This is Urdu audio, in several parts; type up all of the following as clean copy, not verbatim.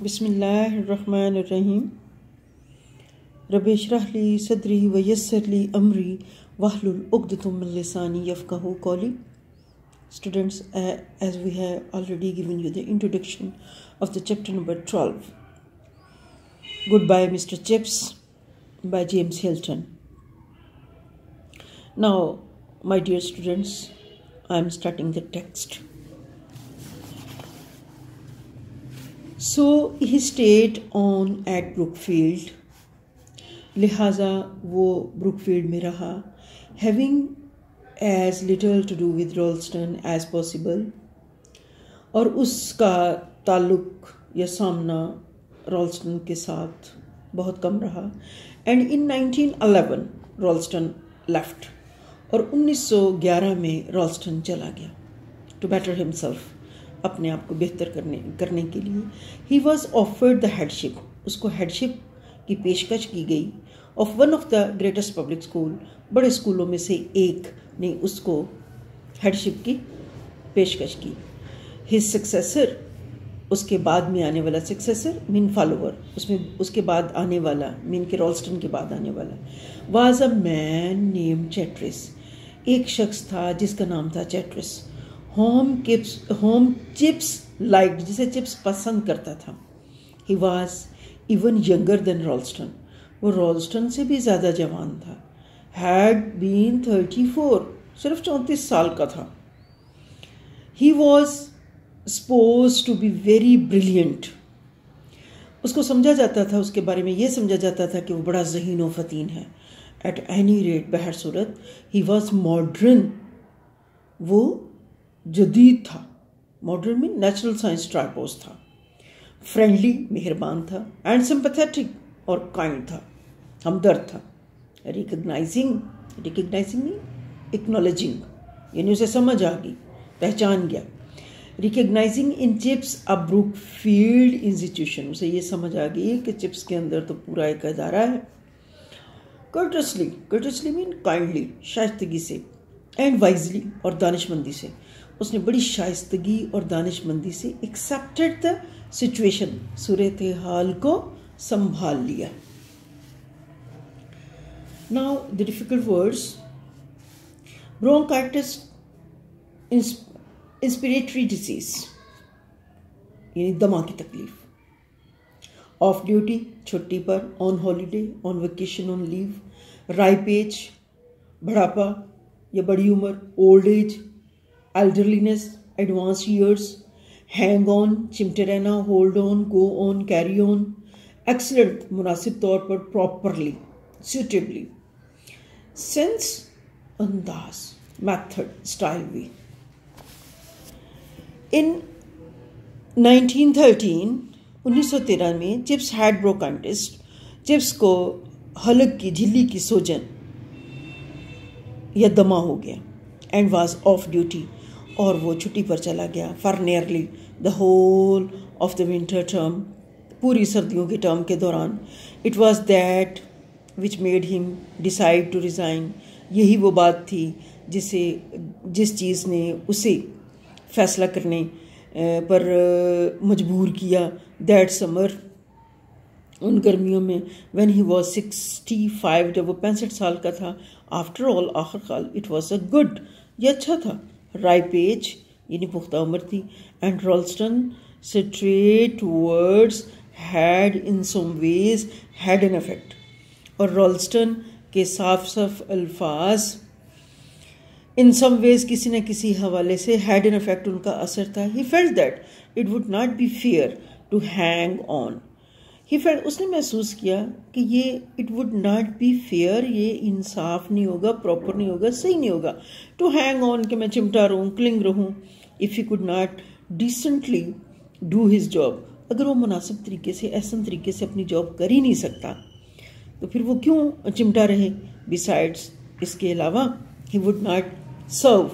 بسم اللہ الرحمن الرحیم. رب اشرح لی صدری ویسر لی امری واحلل عقدۃ من لسانی یفقہوا قولی. Students, as we have already given you the introduction of the chapter number 12, Goodbye Mr. Chips by James Hilton. Now, my dear students, I am starting the text. So he stayed on at Brookfield. لہٰذا وہ بروکفیلڈ میں رہا. Having as little to do with Ralston as possible. اور اس کا تعلق یا سامنا رالسٹن کے ساتھ بہت کم رہا. And in 1911 Ralston left. اور 1911 میں رالسٹن چلا گیا. To better himself. اپنے آپ کو بہتر کرنے کے لیے. He was offered the headship. اس کو ہیڈشپ کی پیشکش کی گئی. Of one of the greatest public school. بڑے اسکولوں میں سے ایک نے اس کو ہیڈشپ کی پیشکش کی. His successor. اس کے بعد میں آنے والا successor mean follower. اس کے بعد آنے والا mean کہ رالسٹن کے بعد آنے والا was a man named Chatteris. ایک شخص تھا جس کا نام تھا چیٹرس. ہوم چپس لائک جسے چپس پسند کرتا تھا. He was even younger than Ralston. وہ رالسٹن سے بھی زیادہ جوان تھا. Had been 34. صرف 34 سال کا تھا. He was supposed to be very brilliant. اس کو سمجھا جاتا تھا, اس کے بارے میں یہ سمجھا جاتا تھا کہ وہ بڑا ذہین و فطین ہے. At any rate, بہر صورت he was modern. وہ جدید تھا. ماڈرن میں نیچرل سائنس ٹرائپوس تھا. فرینڈلی مہربان تھا. اینڈ سمپیتھیٹک اور کائنڈ تھا, ہمدرد تھا. ریکگنائزنگ نہیں ایکنالوجنگ, یعنی اسے سمجھ آ گئی, پہچان گیا. ریکگنائزنگ ان چپس ا بروک فیلڈ انسٹیٹیوشن, اسے یہ سمجھ آ گئی کہ چپس کے اندر تو پورا ایک ادارہ ہے. کرٹسلی مین کائنڈلی, شائستگی سے. اینڈ وائزلی, اور دانش مندی سے. اس نے بڑی شائستگی اور دانش مندی سے ایکسیپٹڈ دا سچویشن, صورتحال کو سنبھال لیا. Now the difficult words. Bronchitis, inspiratory disease, یعنی دمہ کی تکلیف. آف ڈیوٹی, چھٹی پر. On holiday, on vacation, on leave. Ripe age, بڑھاپا یا بڑی عمر. Old age, elderliness, advance years. Hang on, چمٹے رہنا. Hold on, go on, carry on. Excellent, مناسب طور پر. Properly, suitably. سینس, انداز. میتھڈ, اسٹائل بھی. ان 1913 میں چپس ہیڈ برونکائٹس. چپس کو حلق کی جھلی کی سوجن یا دمہ ہو گیا. اینڈ واز آف ڈیوٹی, اور وہ چھٹی پر چلا گیا. For nearly the whole of the winter term, پوری سردیوں کے ٹرم کے دوران. It was that which made ہم ڈیسائڈ ٹو ریزائن. یہی وہ بات تھی جس چیز نے اسے فیصلہ کرنے پر مجبور کیا. دیٹ سمر, ان گرمیوں میں. وین ہی واز 65, جب وہ 65 سال کا تھا. آفٹر آل, آخرکار, اٹ واز اے گڈ, یہ اچھا تھا. رائپ ایج, یعنی پختہ عمر تھی. And Ralston straight words had in some ways had an effect. اور رالسٹن کے صاف الفاظ ان سم ویز, کسی نہ کسی حوالے سے, ہیڈ این افیکٹ, ان کا اثر تھا. He felt that it would not be fair to hang on. اس نے محسوس کیا کہ یہ it would not be fair, یہ انصاف نہیں ہوگا, پراپر نہیں ہوگا, صحیح نہیں ہوگا. ٹو ہینگ آن, کہ میں چمٹا رہوں, کلنگ رہوں. If he could not decently do his job, اگر وہ مناسب طریقے سے, احسن طریقے سے اپنی جاب کر ہی نہیں سکتا تو پھر وہ کیوں چمٹا رہے. بیسائڈس, اس کے علاوہ, he would not serve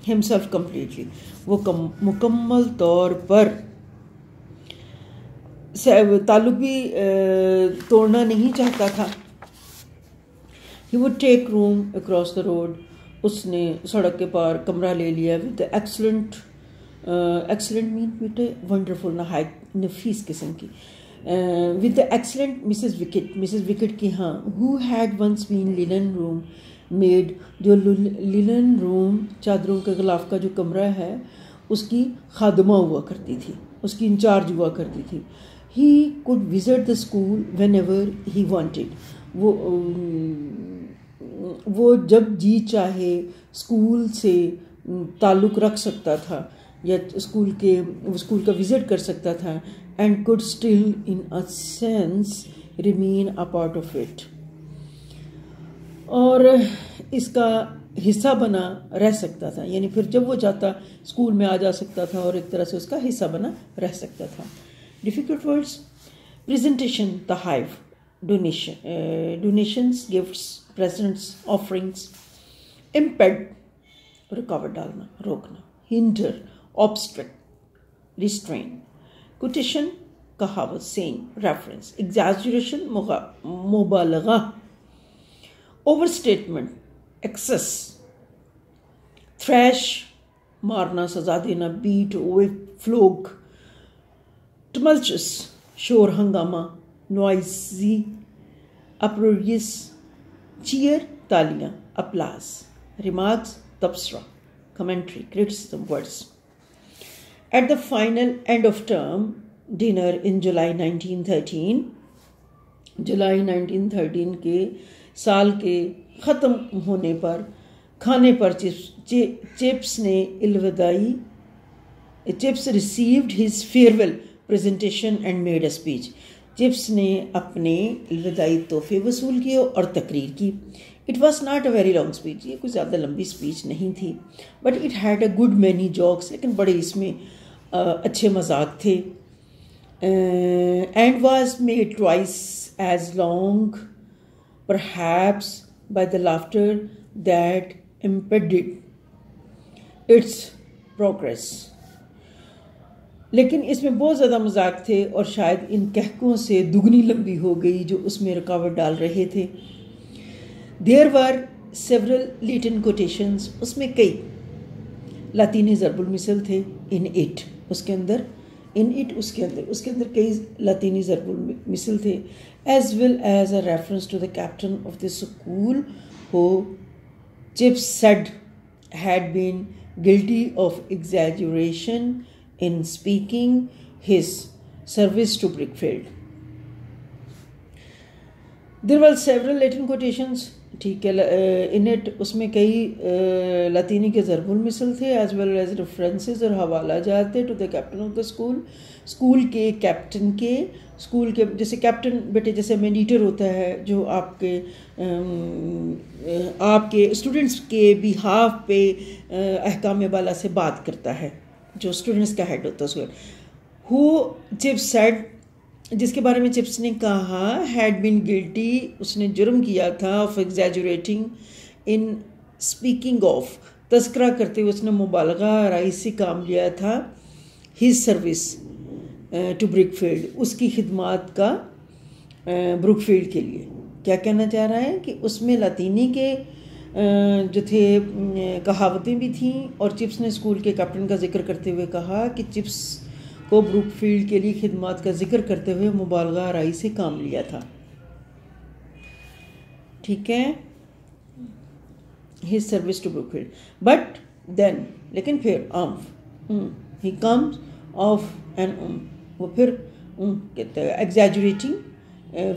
himself completely, وہ مکمل طور پر تعلق بھی توڑنا نہیں چاہتا تھا. He would take room across the road. اس نے سڑک کے پار کمرہ لے لیا. with the excellent mean بیٹے ونڈرفل, نفیس قسم کی. With the excellent Mrs Wicket کی ہاں who had once been linen room maid, جو لینن روم چادروں کے غلاف کا جو کمرہ ہے اس کی خادمہ ہوا کرتی تھی, اس کی انچارج ہوا کرتی تھی. He could visit the school when ever he wanted, وہ جب جی چاہے اسکول سے تعلق رکھ سکتا تھا یا اسکول کا وزٹ کر سکتا تھا. And could still in a sense remain a part of it, اور اس کا حصہ بنا رہ سکتا تھا, یعنی پھر جب وہ چاہتا اسکول میں آ جا سکتا تھا اور ایک طرح سے اس کا حصہ بنا رہ سکتا تھا. ڈیفیکلٹ ورڈس, پریزنٹیشن, تحائف, donations, gifts, presents, offerings. Impede, رکاوٹ ڈالنا, روکنا. Hinder, obstruct, restrain. کوٹیشن, کہاوت, سینگ, ریفرنس. ایگزیجریشن, مبالغہ. Overstatement, excess. تھریش, مارنا, سزا دینا. Beat, whip, flog. ٹملچس, شور, ہنگامہ. Noisy, uproarious. چیئر, تالیاں, اپلاس. ریمارکس, تبصرہ, commentary, criticism, words. At the final end of term dinner in July 1913, جولائی 1913 کے سال کے ختم ہونے پر کھانے پر چپس نے الوداعی Chips received his farewell presentation and made a speech. Chips نے اپنے الوداعی تحفے وصول کیے اور تقریر کی. It was not a very long speech, یہ کوئی زیادہ لمبی اسپیچ نہیں تھی. But it had a good many jokes, لیکن بڑے اس میں اچھے مذاق تھے. And was made twice as long, perhaps, by the laughter that impeded its progress. لیکن اس میں بہت زیادہ مذاق تھے اور شاید ان کہکوں سے دگنی لمبی ہو گئی جو اس میں رکاوٹ ڈال رہے تھے. There were several Latin quotations, اس میں کئی لاطینی ضرب المثل تھے. In it, اس کے اندر کئی لاطینی ضرب المثل تھے. As well as a reference to the captain of the school who Chips said had been guilty of exaggeration in speaking his service to Brickfield. There were several Latin quotations, ٹھیک ہے. ان اٹ, اس میں کئی لاطینی کے ضرب المثل تھے. ایز ویل ایز ریفرنسز, اور حوالہ جات تھے. To the captain of the school, school کے کیپٹن کے. اسکول کے جیسے کیپٹن بیٹے جیسے مینیٹر ہوتا ہے جو آپ کے اسٹوڈنٹس کے بیہاف پہ احکام بالا سے بات کرتا ہے, جو اسٹوڈنٹس کا ہیڈ ہوتا ہے. ہو چپس سیڈ, جس کے بارے میں چپس نے کہا, ہیڈ بین گلٹی, اس نے جرم کیا تھا, of exaggerating in speaking of, تذکرہ کرتے ہوئے اس نے مبالغہ آرائی سے کام لیا تھا. His service to Brookfield, اس کی خدمات کا بروک فیلڈ کے لیے. کیا کہنا چاہ رہا ہے کہ اس میں لاطینی کے جو تھے کہاوتیں بھی تھیں, اور چپس نے اسکول کے کیپٹن کا ذکر کرتے ہوئے کہا کہ چپس کو بروک فیلڈ کے لیے خدمات کا ذکر کرتے ہوئے مبالغہ آرائی سے کام لیا تھا. ٹھیک ہے, his service to Brookfield. But then, لیکن پھر he comes of an وہ پھر کہتے ہیں exaggerating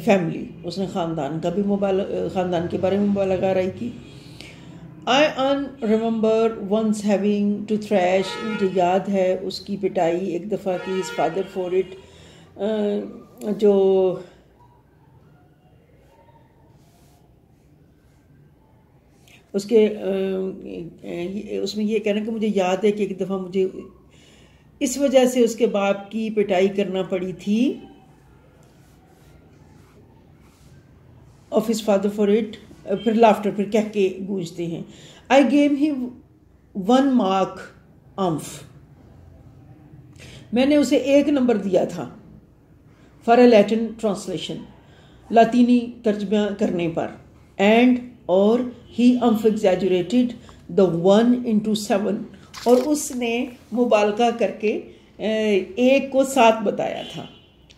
family, اس نے خاندان کے بارے میں مبالغہ آرائی کی. I remember once having to thrash, مجھے یاد ہے اس کی پٹائی ایک دفعہ کی, his father for it, جو اس میں یہ کہنا کہ مجھے یاد ہے کہ ایک دفعہ مجھے اس وجہ سے اس کے باپ کی پٹائی کرنا پڑی تھی. of his father for it, پھر لافٹر, پھر کہہ کے گونجتے ہیں. I gave him 1 mark umph, میں نے اسے 1 نمبر دیا تھا. for a Latin translation, لاطینی ترجمہ کرنے پر. and اور he umph exaggerated the 1 into 7, اور اس نے مبالغہ کر کے ایک کو 7 بتایا تھا.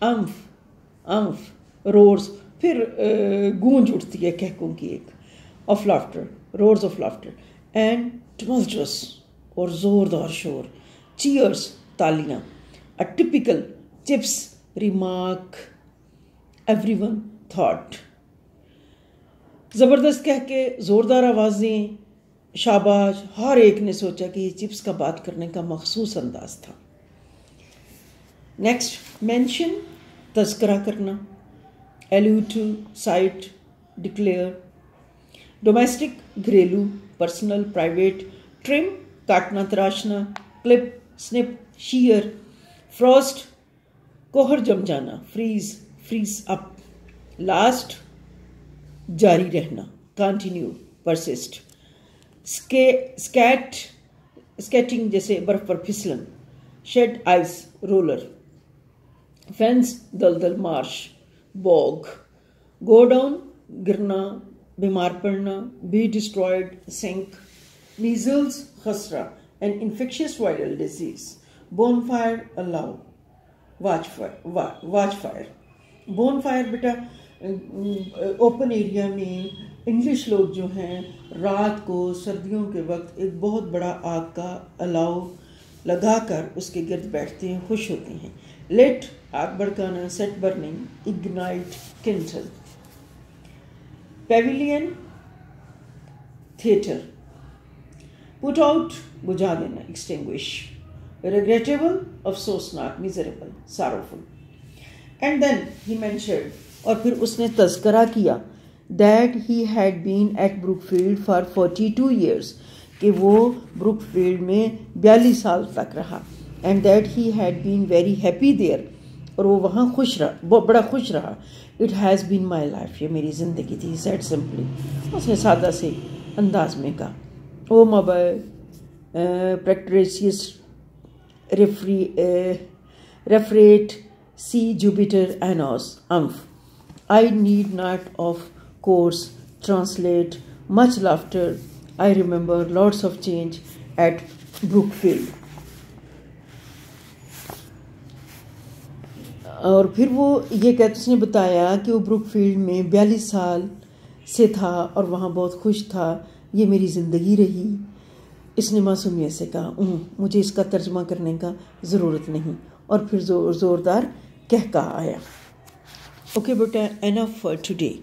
امف روز، پھر گونج اٹھتی ہے کہکوں کی ایک، of laughter, roars of laughter, and tumults اور زوردار شور، چیئرس تالیاں، a typical Chips remark everyone thought. زبردست کہہ کے، زوردار آوازیں، شاباش، ہر ایک نے سوچا کہ یہ چپس کا بات کرنے کا مخصوص انداز تھا. نیکسٹ، مینشن تذکرہ کرنا، ایلیوڈ ٹو، سائٹ، ڈکلیئر. ڈومیسٹک گھریلو، پرسنل پرائیویٹ. ٹرم کاٹنا تراشنا، کلپ سنپ شیئر. فروسٹ کوہر جم جانا، فریز اپ. لاسٹ جاری رہنا، کنٹینیو، پرسسٹ. اسکیٹنگ جیسے برف پر پھسلن. شیڈ آئس، رولر. فینس دلدل، مارش، بوگ. گو ڈاؤن گرنا، بیمار پڑنا. Be destroyed, sink. میزلز خسرہ، an infectious viral disease. Bonfire, allow. Watch fire. Bonfire بیٹا اوپن ایریا میں انگلش لوگ جو ہیں رات کو سردیوں کے وقت ایک بہت بڑا آگ کا الاؤ لگا کر اس کے گرد بیٹھتے ہیں، خوش ہوتے ہیں. لیٹ آگ بھڑکانا، set burning, ignite, kindle. Pavilion theatre. Put out بجھا دینا، ایکسٹنگوش. ریگریٹیبل افسوسناک، miserable, sorrowful. And then he mentioned, اور پھر اس نے تذکرہ کیا، that he had been at Brookfield for 42 years، کہ وہ بروک فیلڈ میں 42 سال تک رہا. And that he had been very happy there, اور وہ وہاں خوش رہا، بڑا خوش رہا. It has been my life, یہ میری زندگی تھی. سیڈ سمپلی، اس نے سادہ سے انداز میں کہا. او موبائل پریکٹریسیس ریفریٹ سی جوپیٹر اینوس امف. I need not of course translate much laughter. I remember lots of change at Brookfield. اور پھر وہ یہ کہتے اس نے بتایا کہ وہ بروک فیلڈ میں 42 سال سے تھا اور وہاں بہت خوش تھا. یہ میری زندگی رہی. اس نے معصومیت سے کہا، مجھے اس کا ترجمہ کرنے کا ضرورت نہیں. اور پھر زوردار کہکا آیا. Okay, but enough for today.